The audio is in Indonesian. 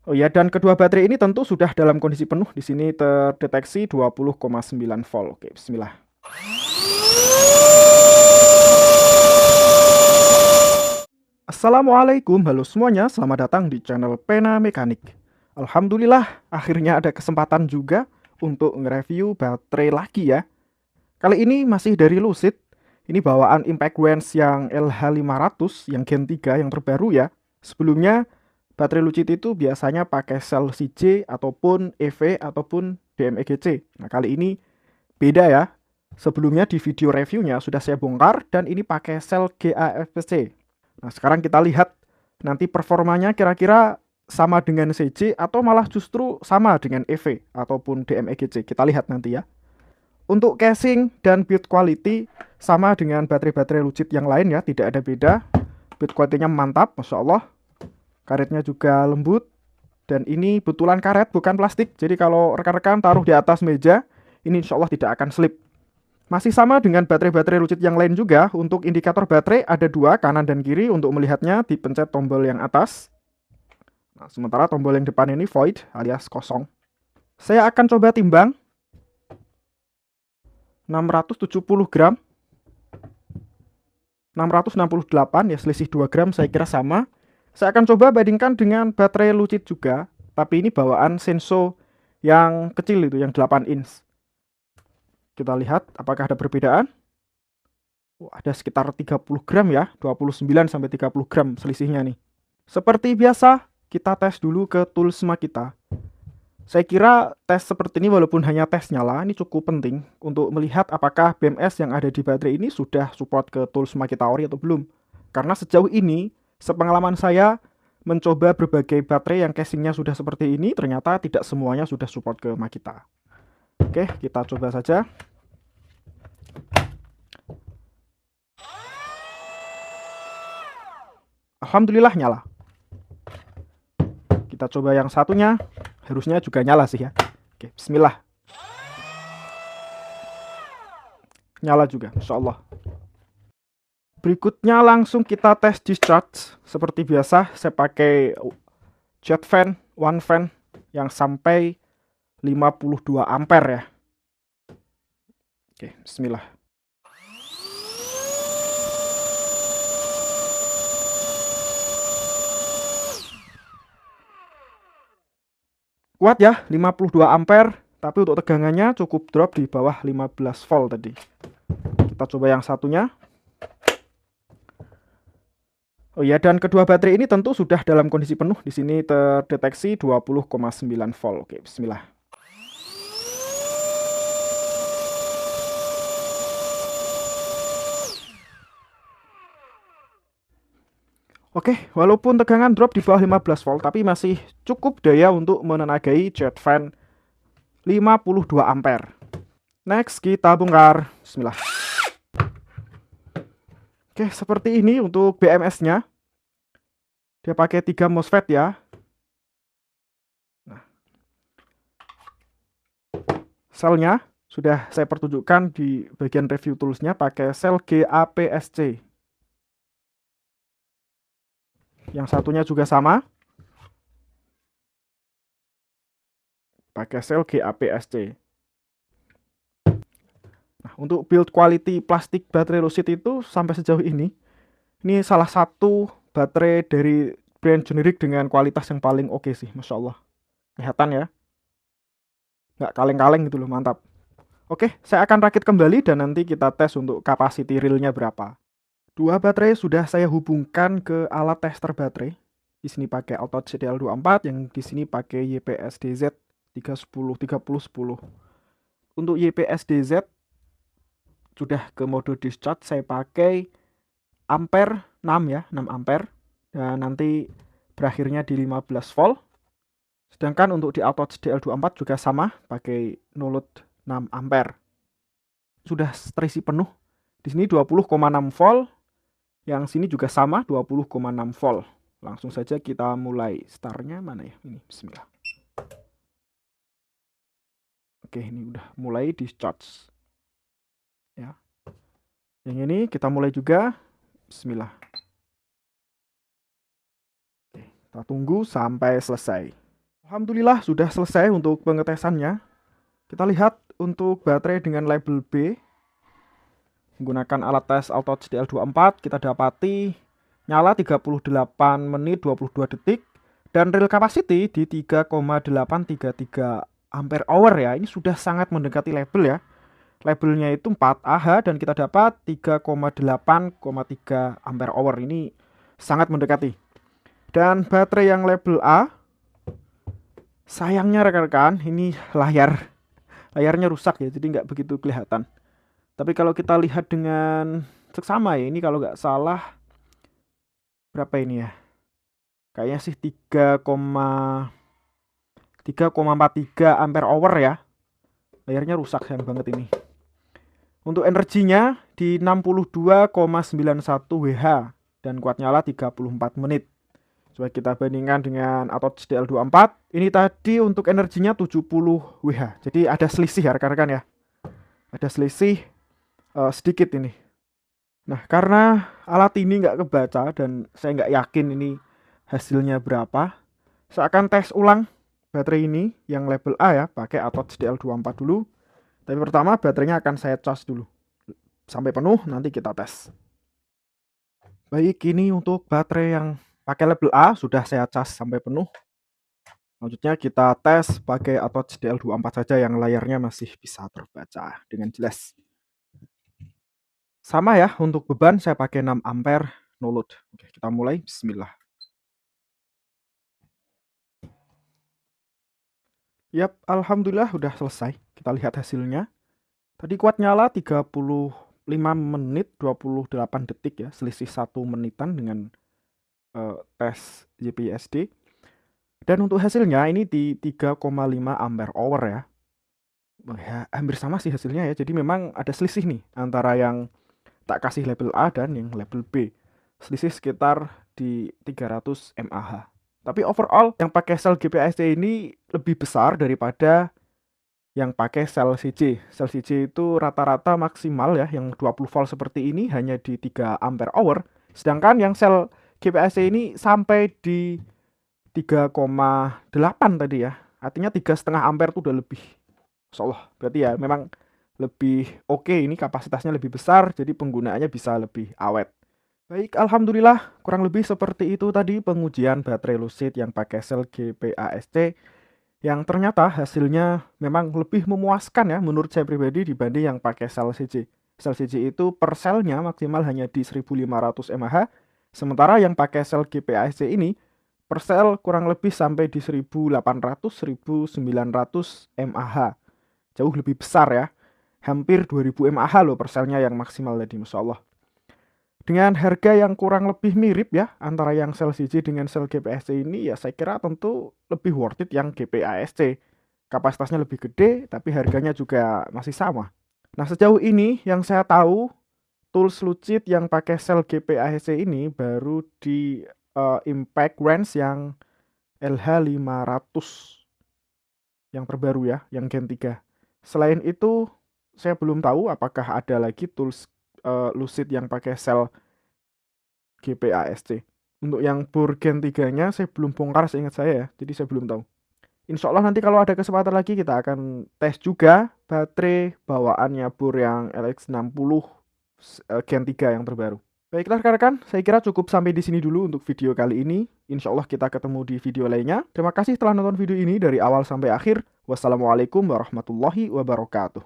Oh ya, dan kedua baterai ini tentu sudah dalam kondisi penuh. Di sini terdeteksi 20,9 volt. Oke, bismillah. Assalamualaikum, halo semuanya. Selamat datang di channel Pena Mekanik. Alhamdulillah, akhirnya ada kesempatan juga untuk nge-review baterai lagi ya. Kali ini masih dari Lucid. Ini bawaan Impact Wens yang LH500 yang Gen 3 yang terbaru ya. Sebelumnya baterai Lucid itu biasanya pakai sel CJ ataupun EV ataupun DMEGC. Nah, kali ini beda ya. Sebelumnya di video reviewnya sudah saya bongkar dan ini pakai sel GAFC. Nah, sekarang kita lihat nanti performanya kira-kira sama dengan CJ atau malah justru sama dengan EV ataupun DMEGC. Kita lihat nanti ya. Untuk casing dan build quality sama dengan baterai-baterai Lucid yang lain ya, tidak ada beda. Build quality-nya mantap, Masya Allah. Karetnya juga lembut. Dan ini betulan karet, bukan plastik. Jadi kalau rekan-rekan taruh di atas meja, ini insya Allah tidak akan slip. Masih sama dengan baterai-baterai Lucid yang lain juga. Untuk indikator baterai ada dua, kanan dan kiri. Untuk melihatnya dipencet tombol yang atas. Nah, sementara tombol yang depan ini void alias kosong. Saya akan coba timbang. 670 gram. 668 ya, selisih 2 gram saya kira sama. Saya akan coba bandingkan dengan baterai Lucid juga, tapi ini bawaan Senso yang kecil itu, yang 8 inch. Kita lihat apakah ada perbedaan. Ada sekitar 30 gram ya, 29 sampai 30 gram selisihnya nih. Seperti biasa, kita tes dulu ke Toolsma kita. Saya kira tes seperti ini walaupun hanya tes nyala, ini cukup penting untuk melihat apakah BMS yang ada di baterai ini sudah support ke Toolsma kita ori atau belum. Karena sejauh ini, sepengalaman saya mencoba berbagai baterai yang casingnya sudah seperti ini, ternyata tidak semuanya sudah support ke Makita. Oke, kita coba saja. Alhamdulillah nyala. Kita coba yang satunya, harusnya juga nyala sih ya. Oke, bismillah. Nyala juga, insya Allah. Berikutnya langsung kita tes discharge. Seperti biasa, saya pakai jet fan, one fan yang sampai 52 ampere ya. Oke, bismillah. Kuat ya, 52 ampere, tapi untuk tegangannya cukup drop di bawah 15 volt tadi. Kita coba yang satunya. Oh ya, dan kedua baterai ini tentu sudah dalam kondisi penuh. Di sini terdeteksi 20,9 volt. Oke, bismillah. Oke, walaupun tegangan drop di bawah 15 volt, tapi masih cukup daya untuk menenagai jet fan 52 ampere. Next, kita bongkar. Bismillah. Oke, seperti ini untuk BMS-nya. Dia pakai 3 MOSFET ya. Nah, selnya sudah saya pertunjukkan di bagian review tools-nya pakai sel GAPSC. Yang satunya juga sama. Pakai sel GAPSC. Nah, untuk build quality plastik baterai Lucid itu sampai sejauh ini salah satu baterai dari brand generik dengan kualitas yang paling oke sih, Masya Allah. Kelihatan ya. Nggak kaleng-kaleng gitu loh, mantap. Oke, saya akan rakit kembali dan nanti kita tes untuk capacity real-nya berapa. Dua baterai sudah saya hubungkan ke alat tester baterai. Di sini pakai Auto CDL24, yang di sini pakai YPSDZ 310 3010. Untuk YPSDZ sudah ke mode discharge, saya pakai ampere 6 ya, 6 ampere. Dan nanti berakhirnya di 15 volt. Sedangkan untuk di Auto CDL24 juga sama, pakai no load 6 ampere. Sudah terisi penuh. Di sini 20,6 volt. Yang sini juga sama 20,6 volt. Langsung saja kita mulai. Startnya mana ya? Ini, bismillah. Oke, ini udah mulai discharge. Ya. Yang ini kita mulai juga. Bismillah. Oke, kita tunggu sampai selesai. Alhamdulillah sudah selesai untuk pengetesannya. Kita lihat untuk baterai dengan label B menggunakan alat tes AutoTouch DL24 kita dapati nyala 38 menit 22 detik dan real capacity di 3,833 ampere hour ya. Ini sudah sangat mendekati label ya. Labelnya itu 4 Ah dan kita dapat 3,8,3 ampere hour. Ini sangat mendekati. Dan baterai yang label A, sayangnya rekan-rekan, ini layarnya rusak ya, jadi nggak begitu kelihatan. Tapi kalau kita lihat dengan seksama ya, ini kalau nggak salah berapa ini ya? Kayaknya sih 3,43 ampere hour ya. Layarnya rusak, sayang banget ini. Untuk energinya di 62,91 Wh dan kuat nyala 34 menit. Coba kita bandingkan dengan AutoTouch DL24. Ini tadi untuk energinya 70 Wh. Jadi ada selisih ya rekan-rekan ya. Ada selisih sedikit ini. Nah, karena alat ini nggak kebaca dan saya nggak yakin ini hasilnya berapa, saya akan tes ulang baterai ini yang label A ya, pakai AutoTouch DL24 dulu. Tapi pertama baterainya akan saya cas dulu. Sampai penuh, nanti kita tes. Baik, ini untuk baterai yang pakai label A sudah saya cas sampai penuh. Selanjutnya kita tes pakai AutoTouch DL24 saja yang layarnya masih bisa terbaca dengan jelas. Sama ya, untuk beban saya pakai 6 ampere no load. Oke, kita mulai. Bismillah. Yap, alhamdulillah udah selesai. Kita lihat hasilnya. Tadi kuat nyala 35 menit 28 detik ya, selisih 1 menitan dengan tes JPSD. Dan untuk hasilnya ini di 3,5 ampere hour ya. Ya, hampir sama sih hasilnya ya. Jadi memang ada selisih nih antara yang tak kasih label A dan yang label B. Selisih sekitar di 300 mAh. Tapi overall yang pakai sel GPSD ini lebih besar daripada yang pakai sel CC. Sel CC itu rata-rata maksimal ya, yang 20 volt seperti ini hanya di 3 ampere hour. Sedangkan yang sel GPSD ini sampai di 3,8 tadi ya. Artinya 3,5 ampere itu udah lebih. Insyaallah. Berarti ya memang lebih oke, ini kapasitasnya lebih besar, jadi penggunaannya bisa lebih awet. Baik, alhamdulillah kurang lebih seperti itu tadi pengujian baterai Lucid yang pakai sel GPASD yang ternyata hasilnya memang lebih memuaskan ya menurut saya pribadi dibanding yang pakai sel CC. Sel CC itu per selnya maksimal hanya di 1500 mAh, sementara yang pakai sel GPASD ini per sel kurang lebih sampai di 1800-1900 mAh. Jauh lebih besar ya. Hampir 2000 mAh loh per selnya yang maksimal tadi, Masya Allah. Dengan harga yang kurang lebih mirip ya antara yang sel CC dengan sel GPASD ini, ya saya kira tentu lebih worth it yang GPASD. Kapasitasnya lebih gede tapi harganya juga masih sama. Nah, sejauh ini yang saya tahu tools Lucid yang pakai sel GPASD ini baru di impact range yang LH500 yang terbaru ya, yang Gen 3. Selain itu saya belum tahu apakah ada lagi tools Lucid yang pakai sel GPASD. Untuk yang bor Gen 3-nya saya belum bongkar seingat saya ya, jadi saya belum tahu. Insya Allah nanti kalau ada kesempatan lagi kita akan tes juga baterai bawaannya bor yang LX60 Gen 3 yang terbaru. Baiklah rekan-rekan, saya kira cukup sampai di sini dulu untuk video kali ini. Insya Allah kita ketemu di video lainnya. Terima kasih telah nonton video ini dari awal sampai akhir. Wassalamualaikum warahmatullahi wabarakatuh.